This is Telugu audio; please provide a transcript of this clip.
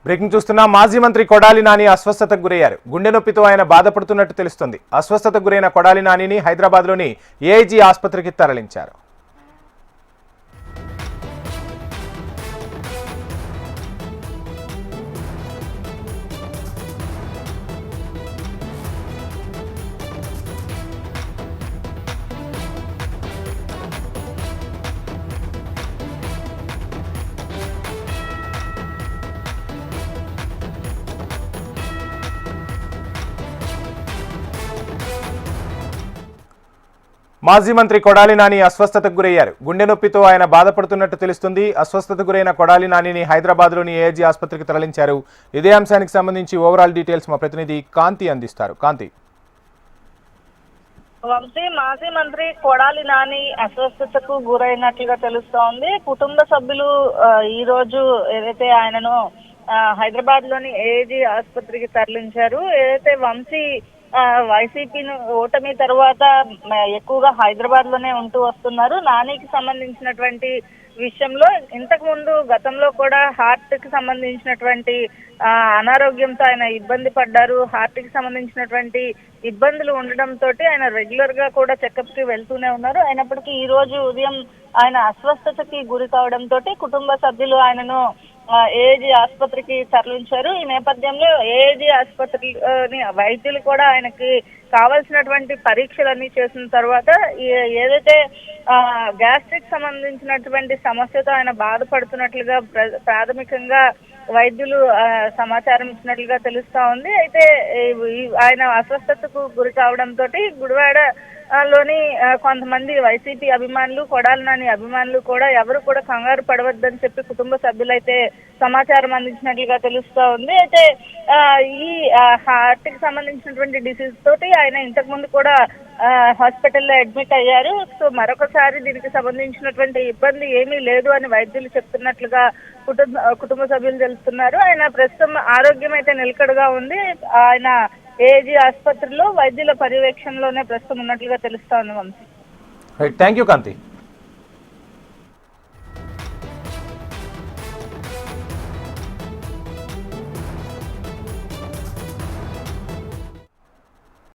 బ్రేకింగ్ చూస్తున్నా. మాజీ మంత్రి కొడాలి నాని అస్వస్థతకు గురయ్యారు. గుండె నొప్పితో ఆయన బాధపడుతున్నట్టు తెలుస్తోంది. అస్వస్థతకు గురైన కొడాలి నానిని హైదరాబాద్లోని ఏఐజీ ఆసుపత్రికి తరలించారు. మాజీ మంత్రి కొడాలి నాని అస్వస్థతకు గురయ్యారు. గుండె నొప్పితో ఆయన బాధపడుతున్నట్టు తెలుస్తుంది. అస్వస్థతకు గురైన కొడాలి నానిని హైదరాబాద్లోని ఏఐజీ ఆసుపత్రికి తరలించారు. ఇదే అంశానికి సంబంధించి ఓవరాల్ డీటెయిల్స్ మా ప్రతినిధి కాంతి అందిస్తారు. కాంతి. మాజీ మంత్రి కొడాలి నాని అస్వస్థతకు గురైనట్లుగా తెలుస్తోంది. కుటుంబ సభ్యులు ఈ రోజు ఏదైతే ఆయనను హైదరాబాద్ లోని ఏఐజీ ఆసుపత్రికి తరలించారు. ఏదైతే వంశీ వైసీపీని ఓటమి తర్వాత ఎక్కువగా హైదరాబాద్ లోనే ఉంటూ వస్తున్నారు. నానికి సంబంధించినటువంటి విషయంలో ఇంతకు ముందు గతంలో కూడా హార్ట్ కి సంబంధించినటువంటి అనారోగ్యంతో ఆయన ఇబ్బంది పడ్డారు. హార్ట్ కి సంబంధించినటువంటి ఇబ్బందులు ఉండడంతో ఆయన రెగ్యులర్ గా కూడా చెకప్ కి వెళ్తూనే ఉన్నారు. అయినప్పటికీ ఈ రోజు ఉదయం ఆయన అస్వస్థతకి గురి కావడంతో కుటుంబ సభ్యులు ఆయనను ఏఐజీ ఆసుపత్రికి తరలించారు. ఈ నేపథ్యంలో ఏఐజీ ఆసుపత్రిని వైద్యులు కూడా ఆయనకి కావాల్సినటువంటి పరీక్షలన్నీ చేసిన తర్వాత ఏదైతే గ్యాస్ట్రిక్ సంబంధించినటువంటి సమస్యతో ఆయన బాధపడుతున్నట్లుగా ప్రాథమికంగా వైద్యులు సమాచారం ఇచ్చినట్లుగా తెలుస్తా ఉంది. అయితే ఆయన అస్వస్థతకు గురి కావడంతో గుడివాడ లోని కొంతమంది వైసీపీ అభిమానులు, కొడాలి నాని అభిమానులు కూడా ఎవరు కూడా కంగారు పడవద్దని చెప్పి కుటుంబ సభ్యులైతే సమాచారం అందించినట్లుగా తెలుస్తా ఉంది. అయితే ఈ హార్ట్ కి సంబంధించినటువంటి డిసీజ్ తోటి ఆయన ఇంతకు ముందు కూడా హాస్పిటల్లో అడ్మిట్ అయ్యారు. సో మరొకసారి దీనికి సంబంధించినటువంటి ఇబ్బంది ఏమీ లేదు అని వైద్యులు చెప్తున్నట్లుగా కుటుంబ సభ్యులు తెలుస్తున్నారు. ఆయన ప్రస్తుతం ఆరోగ్యం అయితే నిలకడగా ఉంది. ఆయన ఏఐజీ ఆసుపత్రిలో వైద్యుల పర్యవేక్షణలోనే ప్రస్తుతం ఉన్నట్లుగా తెలుస్తా ఉంది. వంశీ. Thank you Kanthi.